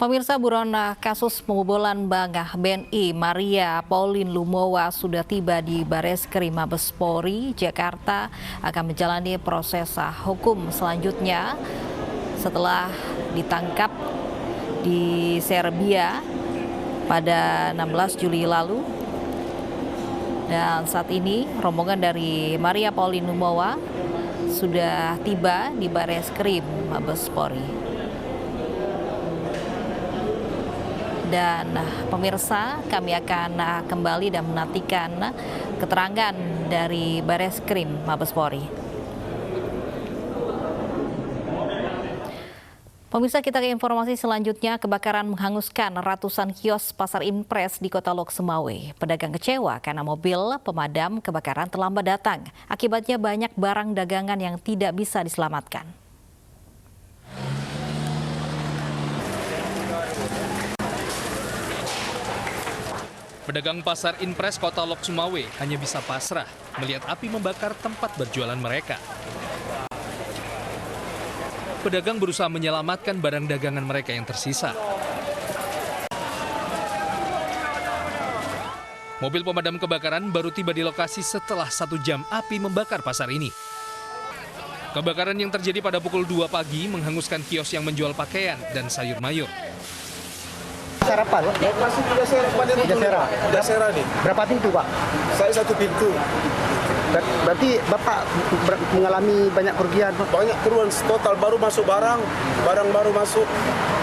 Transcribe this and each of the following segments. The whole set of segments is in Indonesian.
Pemirsa, buron kasus pembobolan Bank BNI Maria Pauline Lumowa sudah tiba di Bareskrim Mabes Polri Jakarta, akan menjalani proses hukum selanjutnya setelah ditangkap di Serbia pada 16 Juli lalu. Dan saat ini rombongan dari Maria Pauline Lumowa sudah tiba di Bareskrim Mabes Polri. Dan pemirsa, kami akan kembali dan menantikan keterangan dari Bareskrim Mabes Polri. Pemirsa, kita ke informasi selanjutnya. Kebakaran menghanguskan ratusan kios pasar impres di Kota Lok Sumawe. Pedagang kecewa karena mobil pemadam kebakaran terlambat datang. Akibatnya banyak barang dagangan yang tidak bisa diselamatkan. Pedagang pasar impres Kota Lok Sumawe hanya bisa pasrah melihat api membakar tempat berjualan mereka. Pedagang berusaha menyelamatkan barang dagangan mereka yang tersisa. Mobil pemadam kebakaran baru tiba di lokasi setelah 1 jam api membakar pasar ini. Kebakaran yang terjadi pada pukul 2 pagi menghanguskan kios yang menjual pakaian dan sayur mayur. Sarapan? Masih juga sera nih. Berapa pintu, Pak? Saya 1 pintu. Berarti Bapak mengalami banyak kerugian, Pak? Banyak kerugian total, baru masuk barang baru masuk.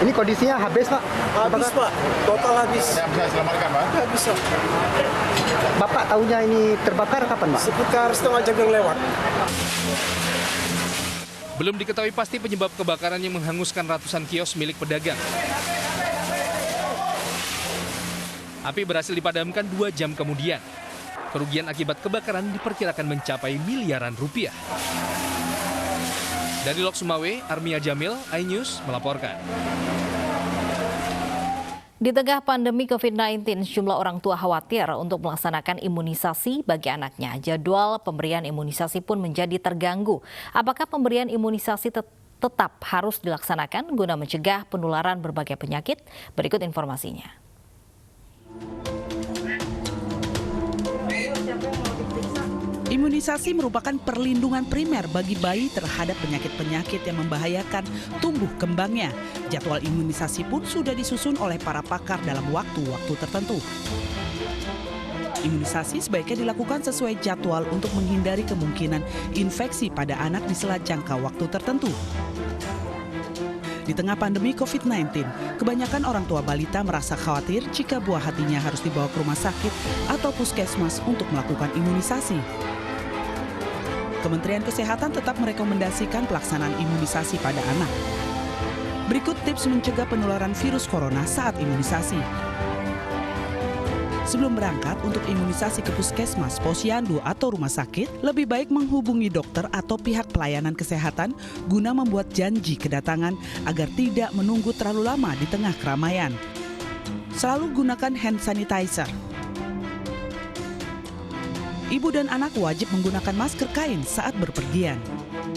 Ini kondisinya habis, Pak? Habis, Pak. Total habis. Tidak bisa diselamatkan, Pak? Tidak bisa. Bapak tahunya ini terbakar kapan, Pak? Sekitar setengah jam yang lewat. Belum diketahui pasti penyebab kebakaran yang menghanguskan ratusan kios milik pedagang. Api berhasil dipadamkan 2 jam kemudian. Kerugian akibat kebakaran diperkirakan mencapai miliaran rupiah. Dari Lok Sumawe, Armia Jamil, iNews melaporkan. Di tengah pandemi COVID-19, sejumlah orang tua khawatir untuk melaksanakan imunisasi bagi anaknya. Jadwal pemberian imunisasi pun menjadi terganggu. Apakah pemberian imunisasi tetap harus dilaksanakan guna mencegah penularan berbagai penyakit? Berikut informasinya. Imunisasi merupakan perlindungan primer bagi bayi terhadap penyakit-penyakit yang membahayakan tumbuh kembangnya. Jadwal imunisasi pun sudah disusun oleh para pakar dalam waktu-waktu tertentu. Imunisasi sebaiknya dilakukan sesuai jadwal untuk menghindari kemungkinan infeksi pada anak di sela jangka waktu tertentu. Di tengah pandemi COVID-19, kebanyakan orang tua balita merasa khawatir jika buah hatinya harus dibawa ke rumah sakit atau puskesmas untuk melakukan imunisasi. Kementerian Kesehatan tetap merekomendasikan pelaksanaan imunisasi pada anak. Berikut tips mencegah penularan virus corona saat imunisasi. Sebelum berangkat untuk imunisasi ke puskesmas, posyandu atau rumah sakit, lebih baik menghubungi dokter atau pihak pelayanan kesehatan guna membuat janji kedatangan agar tidak menunggu terlalu lama di tengah keramaian. Selalu gunakan hand sanitizer. Ibu dan anak wajib menggunakan masker kain saat berpergian.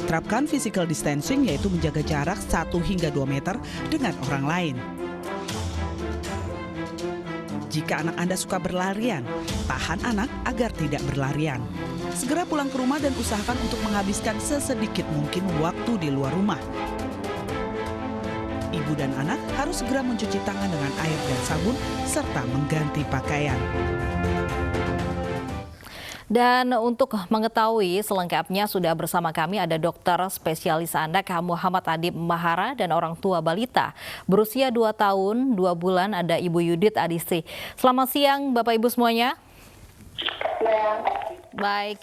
Terapkan physical distancing, yaitu menjaga jarak 1 hingga 2 meter dengan orang lain. Jika anak Anda suka berlarian, tahan anak agar tidak berlarian. Segera pulang ke rumah dan usahakan untuk menghabiskan sesedikit mungkin waktu di luar rumah. Ibu dan anak harus segera mencuci tangan dengan air dan sabun serta mengganti pakaian. Dan untuk mengetahui selengkapnya sudah bersama kami ada dokter spesialis anak Muhammad Adib Mahara dan orang tua balita berusia 2 tahun 2 bulan ada Ibu Yudit Adisi. Selamat siang Bapak Ibu semuanya. Ya. Baik.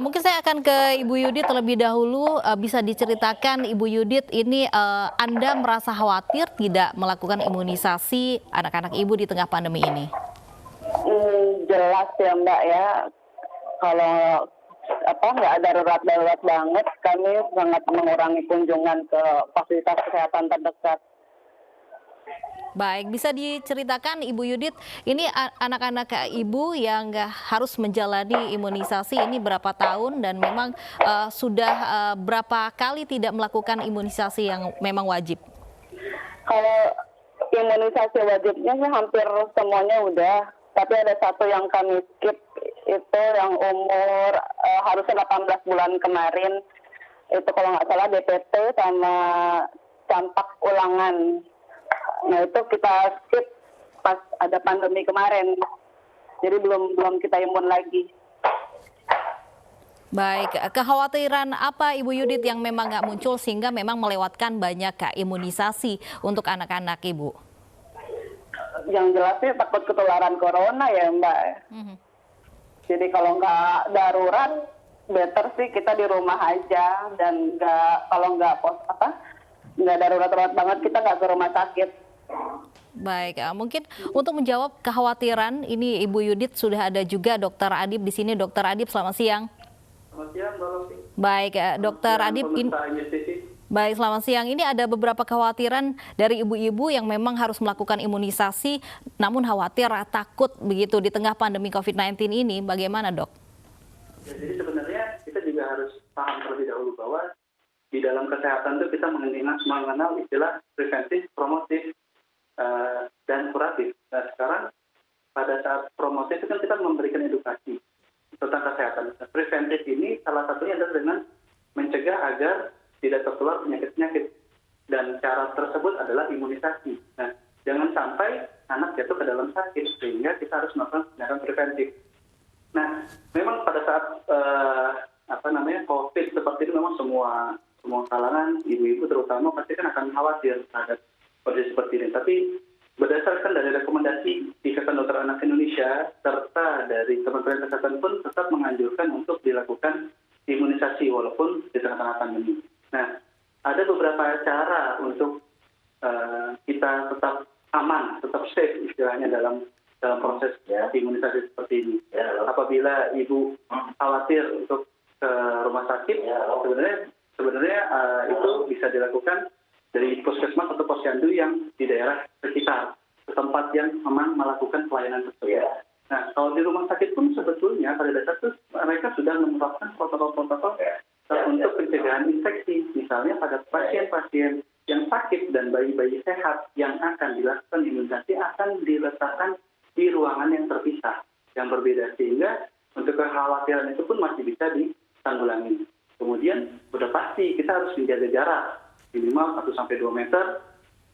Mungkin saya akan ke Ibu Yudit terlebih dahulu. Bisa diceritakan Ibu Yudit, ini Anda merasa khawatir tidak melakukan imunisasi anak-anak Ibu di tengah pandemi ini? Jelas ya Mbak ya, kalau nggak ada darurat banget, kami sangat mengurangi kunjungan ke fasilitas kesehatan terdekat. Baik, bisa diceritakan Ibu Yudit, ini anak-anak Ibu yang harus menjalani imunisasi ini berapa tahun dan memang sudah berapa kali tidak melakukan imunisasi yang memang wajib? Kalau imunisasi wajibnya sih hampir semuanya udah, tapi ada satu yang kami skip, itu yang umur harusnya 18 bulan kemarin. Itu kalau nggak salah DPT sama campak ulangan. Nah itu kita skip pas ada pandemi kemarin. Jadi belum kita imun lagi. Baik, kekhawatiran apa Ibu Yudit yang memang nggak muncul sehingga memang melewatkan banyak imunisasi untuk anak-anak Ibu? Yang jelasnya takut ketularan corona ya Mbak. Jadi kalau nggak darurat, better sih kita di rumah aja dan kalau nggak darurat banget kita nggak ke rumah sakit. Baik, mungkin untuk menjawab kekhawatiran ini Ibu Yudit sudah ada juga Dokter Adib di sini. Dokter Adib, selamat siang. Selamat siang, Mbak Lofi. Baik, Dokter Adib. Baik, selamat siang. Ini ada beberapa kekhawatiran dari ibu-ibu yang memang harus melakukan imunisasi, namun khawatir, takut begitu di tengah pandemi COVID-19 ini. Bagaimana, Dok? Ya, jadi sebenarnya kita juga harus paham terlebih dahulu bahwa di dalam kesehatan itu kita mengenal istilah preventif, promotif, dan kuratif. Nah, sekarang pada saat promotif itu kan kita memberikan edukasi tentang kesehatan. Preventif ini salah satunya adalah dengan mencegah agar tidak tertular penyakit-penyakit. Dan cara tersebut adalah imunisasi. Nah, jangan sampai anak jatuh ke dalam sakit, sehingga kita harus melakukan tindakan preventif. Nah, memang pada saat COVID seperti ini memang semua kalangan, ibu-ibu terutama pasti kan akan khawatir terhadap kondisi seperti ini. Tapi berdasarkan dari rekomendasi Ikatan Dokter Anak Indonesia serta dari Kementerian Kesehatan pun tetap menganjurkan untuk dilakukan imunisasi walaupun di tengah-tengah pandemi. Nah, ada beberapa cara untuk kita tetap aman, tetap safe istilahnya dalam proses imunisasi seperti ini. Apabila ibu khawatir untuk ke rumah sakit, sebenarnya itu bisa dilakukan dari puskesmas atau posyandu yang di daerah sekitar, tempat yang memang melakukan pelayanan tersebut. Nah, kalau di rumah sakit pun sebetulnya pada dasarnya mereka sudah menerapkan protokol-protokol untuk pencegahan infeksi. Misalnya pada pasien-pasien yang sakit dan bayi-bayi sehat yang akan dilakukan imunisasi akan diletakkan di ruangan yang terpisah, yang berbeda, sehingga untuk kekhawatiran itu pun masih bisa ditanggulangi. Kemudian sudah pasti kita harus menjaga jarak minimal 1-2 meter.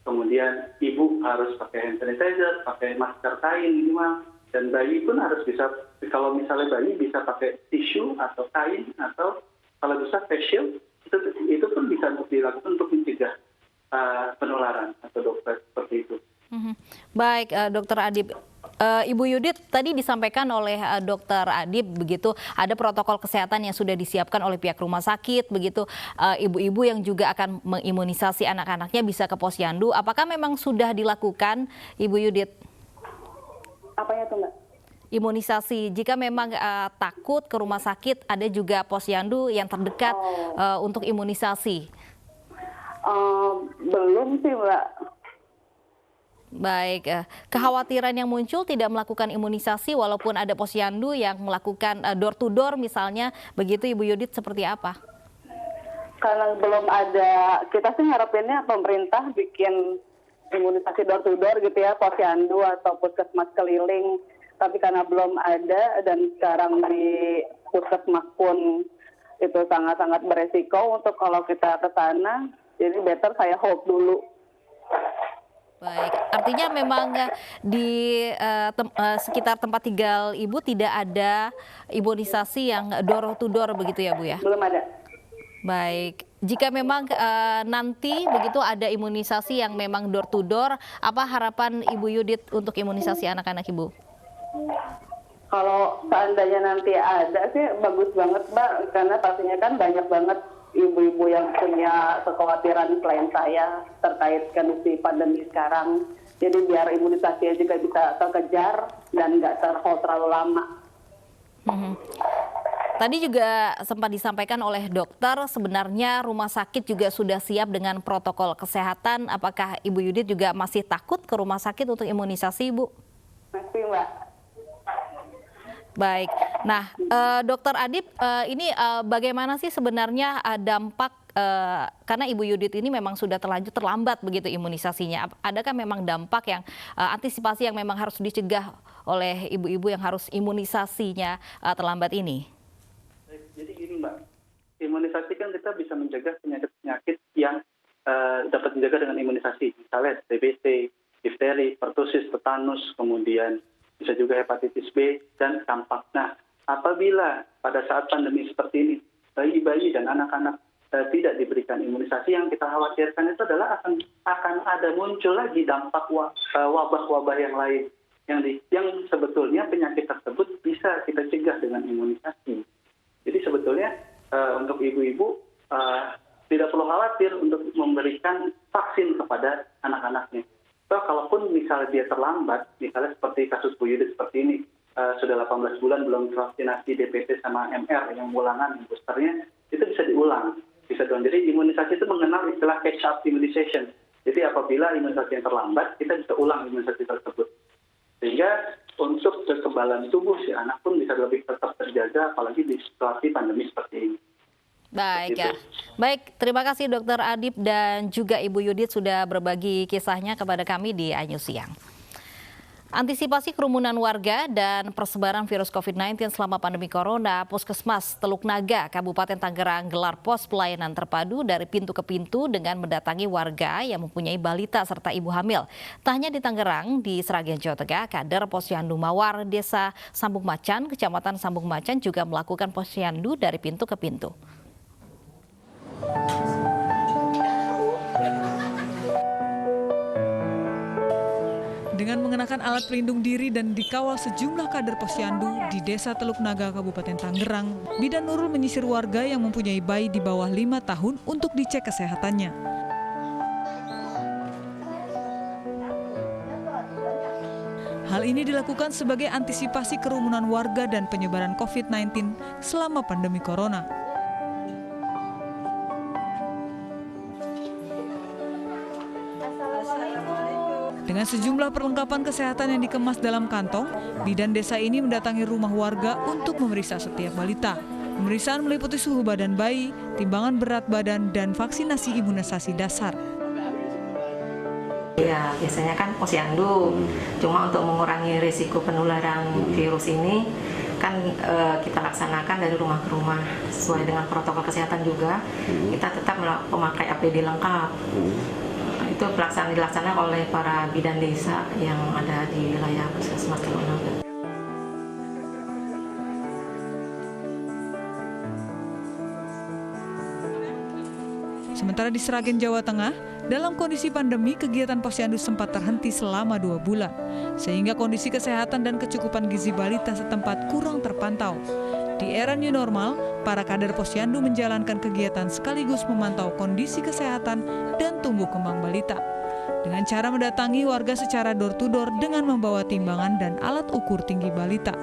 Kemudian ibu harus pakai hand sanitizer, pakai masker kain minimal, dan bayi pun harus bisa, kalau misalnya bayi bisa pakai tisu atau kain atau kalau bisa face shield, itu pun bisa dilakukan untuk mencegah penularan atau dokter seperti itu. Baik, Dokter Adib. Ibu Yudit, tadi disampaikan oleh Dokter Adib begitu, ada protokol kesehatan yang sudah disiapkan oleh pihak rumah sakit begitu. Ibu-ibu yang juga akan mengimunisasi anak-anaknya bisa ke posyandu. Apakah memang sudah dilakukan, Ibu Yudit? Apanya tuh Mbak? Imunisasi. Jika memang takut ke rumah sakit, ada juga posyandu yang terdekat untuk imunisasi. Belum sih Mbak. Baik, kekhawatiran yang muncul tidak melakukan imunisasi walaupun ada posyandu yang melakukan door to door misalnya, begitu Ibu Yudit, seperti apa? Karena belum ada, kita sih ngarepinnya pemerintah bikin imunisasi door to door gitu ya, posyandu atau puskesmas keliling. Tapi karena belum ada dan sekarang di puskesmas pun itu sangat-sangat beresiko untuk kalau kita ke sana, jadi better saya hold dulu. Baik, artinya memang di sekitar tempat tinggal Ibu tidak ada imunisasi yang door to door begitu ya Bu ya? Belum ada. Baik, jika memang nanti begitu ada imunisasi yang memang door to door, apa harapan Ibu Yudit untuk imunisasi anak-anak Ibu? Kalau seandainya nanti ada sih bagus banget Mbak, karena pastinya kan banyak banget ibu-ibu yang punya kekhawatiran selain saya terkait kondisi pandemi sekarang. Jadi biar imunisasinya juga bisa terkejar dan nggak terhold terlalu lama. Tadi juga sempat disampaikan oleh dokter, sebenarnya rumah sakit juga sudah siap dengan protokol kesehatan. Apakah Ibu Yudit juga masih takut ke rumah sakit untuk imunisasi, Bu? Masih Mbak. Baik. Nah, Dokter Adip, ini bagaimana sih sebenarnya dampak karena Ibu Yudit ini memang sudah terlanjur terlambat begitu imunisasinya. Adakah memang dampak yang antisipasi yang memang harus dicegah oleh ibu-ibu yang harus imunisasinya terlambat ini? Jadi gini Mbak, imunisasi kan kita bisa mencegah penyakit-penyakit yang dapat dijaga dengan imunisasi. Misalnya TBC, difteri, pertusis, tetanus, kemudian bisa juga hepatitis B dan campak. Nah, apabila pada saat pandemi seperti ini bayi-bayi dan anak-anak tidak diberikan imunisasi, yang kita khawatirkan itu adalah akan ada muncul lagi dampak wabah-wabah yang lain yang sebetulnya penyakit tersebut bisa kita cegah dengan imunisasi. Jadi sebetulnya untuk ibu-ibu tidak perlu khawatir untuk memberikan vaksin kepada anak-anaknya. So, kalaupun misalnya dia terlambat, misalnya seperti kasus Bu Yudit seperti ini, sudah 18 bulan belum vaksinasi DPT sama MR yang ulangan, boosternya, itu bisa diulang. Jadi imunisasi itu mengenal istilah catch-up immunization. Jadi apabila imunisasi yang terlambat, kita bisa ulang imunisasi tersebut. Sehingga untuk kekebalan tubuh si anak pun bisa lebih tetap terjaga, apalagi di situasi pandemi seperti ini. Baik ya. Baik, terima kasih Dokter Adip dan juga Ibu Yudit sudah berbagi kisahnya kepada kami di iNews Siang. Antisipasi kerumunan warga dan persebaran virus COVID-19 selama pandemi corona, Puskesmas Teluk Naga, Kabupaten Tangerang gelar pos pelayanan terpadu dari pintu ke pintu dengan mendatangi warga yang mempunyai balita serta ibu hamil. Tak hanya di Tangerang, di Sragen, Jawa Tengah, kader Posyandu Mawar, Desa Sambung Macan, Kecamatan Sambung Macan juga melakukan posyandu dari pintu ke pintu. Dengan mengenakan alat pelindung diri dan dikawal sejumlah kader posyandu di Desa Teluk Naga, Kabupaten Tangerang, Bidan Nurul menyisir warga yang mempunyai bayi di bawah 5 tahun untuk dicek kesehatannya. Hal ini dilakukan sebagai antisipasi kerumunan warga dan penyebaran COVID-19 selama pandemi corona. Dengan sejumlah perlengkapan kesehatan yang dikemas dalam kantong, bidan desa ini mendatangi rumah warga untuk memeriksa setiap balita. Pemeriksaan meliputi suhu badan bayi, timbangan berat badan, dan vaksinasi imunisasi dasar. Ya, biasanya kan posyandu, cuma untuk mengurangi risiko penularan virus ini, kan kita laksanakan dari rumah ke rumah sesuai dengan protokol kesehatan juga. Kita tetap memakai APD lengkap. Itu dilaksanakan oleh para bidan desa yang ada di wilayah Puskesmas Teluk Naga. Sementara di Sragen, Jawa Tengah, dalam kondisi pandemi, kegiatan posyandu sempat terhenti selama 2 bulan, sehingga kondisi kesehatan dan kecukupan gizi balita setempat kurang terpantau. Di era new normal, para kader posyandu menjalankan kegiatan sekaligus memantau kondisi kesehatan dan tumbuh kembang balita. Dengan cara mendatangi warga secara door to door dengan membawa timbangan dan alat ukur tinggi balita.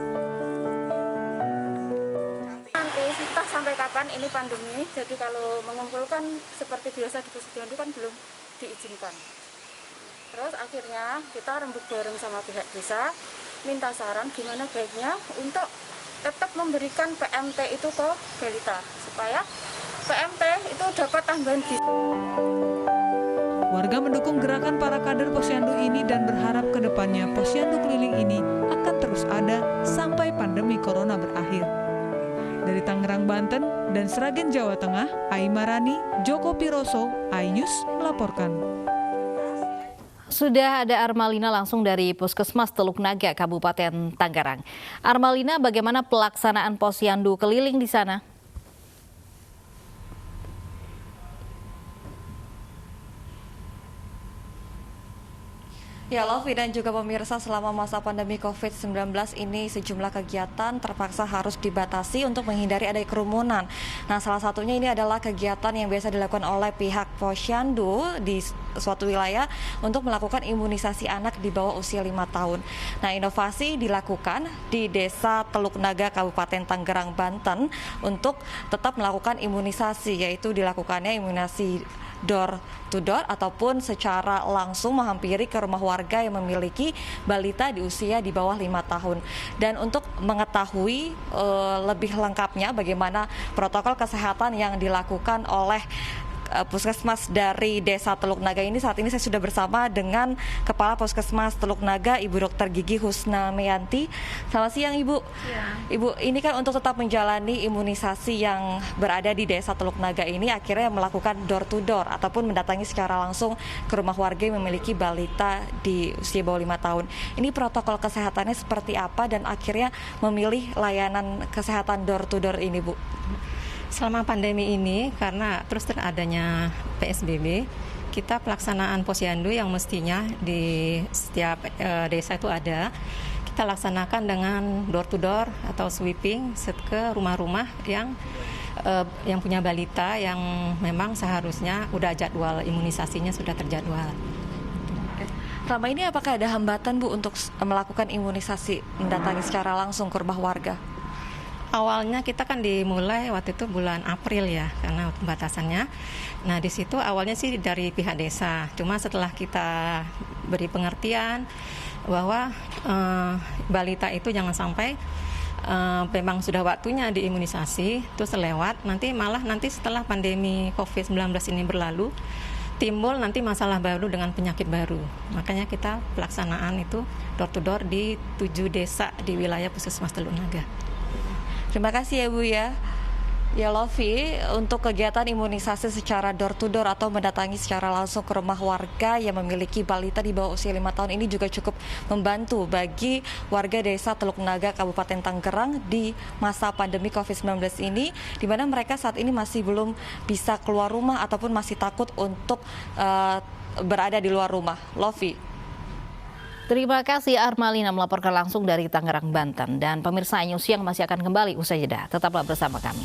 Nanti entah sampai kapan ini pandemi, jadi kalau mengumpulkan seperti biasa di posyandu kan belum diizinkan. Terus akhirnya kita rembuk bareng sama pihak desa, minta saran gimana baiknya untuk tetap memberikan PMT itu ke balita, supaya PMT itu dapat tambahan gizi. Warga mendukung gerakan para kader posyandu ini dan berharap ke depannya posyandu keliling ini akan terus ada sampai pandemi corona berakhir. Dari Tangerang, Banten dan Sragen, Jawa Tengah, Aimarani, Joko Piroso, iNews melaporkan. Sudah ada Armalina langsung dari Puskesmas Teluk Naga, Kabupaten Tangerang. Armalina, bagaimana pelaksanaan posyandu keliling di sana? Ya, Lovi dan juga pemirsa, selama masa pandemi COVID-19 ini sejumlah kegiatan terpaksa harus dibatasi untuk menghindari adanya kerumunan. Nah, salah satunya ini adalah kegiatan yang biasa dilakukan oleh pihak posyandu di suatu wilayah untuk melakukan imunisasi anak di bawah usia 5 tahun. Nah, inovasi dilakukan di Desa Teluk Naga, Kabupaten Tangerang, Banten untuk tetap melakukan imunisasi, yaitu dilakukannya imunisasi door to door ataupun secara langsung menghampiri ke rumah warga warga yang memiliki balita di usia di bawah 5 tahun. Dan untuk mengetahui lebih lengkapnya bagaimana protokol kesehatan yang dilakukan oleh Puskesmas dari Desa Teluk Naga ini, saat ini saya sudah bersama dengan Kepala Puskesmas Teluk Naga, Ibu Dr. Gigi Husna Meyanti. Selamat siang, Ibu. Ya. Ibu, ini kan untuk tetap menjalani imunisasi yang berada di Desa Teluk Naga ini akhirnya melakukan door to door ataupun mendatangi secara langsung ke rumah warga yang memiliki balita di usia bawah 5 tahun. Ini protokol kesehatannya seperti apa dan akhirnya memilih layanan kesehatan door to door ini, Bu? Selama pandemi ini, karena terus adanya PSBB, kita pelaksanaan posyandu yang mestinya di setiap desa itu ada, kita laksanakan dengan door to door atau sweeping ke rumah-rumah yang punya balita yang memang seharusnya udah jadwal imunisasinya sudah terjadwal. Selama ini apakah ada hambatan, Bu, untuk melakukan imunisasi, mendatangi secara langsung ke rumah warga? Awalnya kita kan dimulai waktu itu bulan April ya, karena pembatasannya. Nah di situ awalnya sih dari pihak desa, cuma setelah kita beri pengertian bahwa balita itu jangan sampai memang sudah waktunya diimunisasi, terus lewat, nanti setelah pandemi COVID-19 ini berlalu, timbul nanti masalah baru dengan penyakit baru. Makanya kita pelaksanaan itu door to door di 7 desa di wilayah Puskesmas Teluk Naga. Terima kasih ya, Bu ya. Ya, Lofi, untuk kegiatan imunisasi secara door to door atau mendatangi secara langsung ke rumah warga yang memiliki balita di bawah usia 5 tahun ini juga cukup membantu bagi warga Desa Teluk Naga, Kabupaten Tangerang di masa pandemi COVID-19 ini, di mana mereka saat ini masih belum bisa keluar rumah ataupun masih takut untuk berada di luar rumah. Lofi. Terima kasih Armalina melaporkan langsung dari Tangerang, Banten. Dan pemirsa News Siang masih akan kembali usai jeda. Tetaplah bersama kami.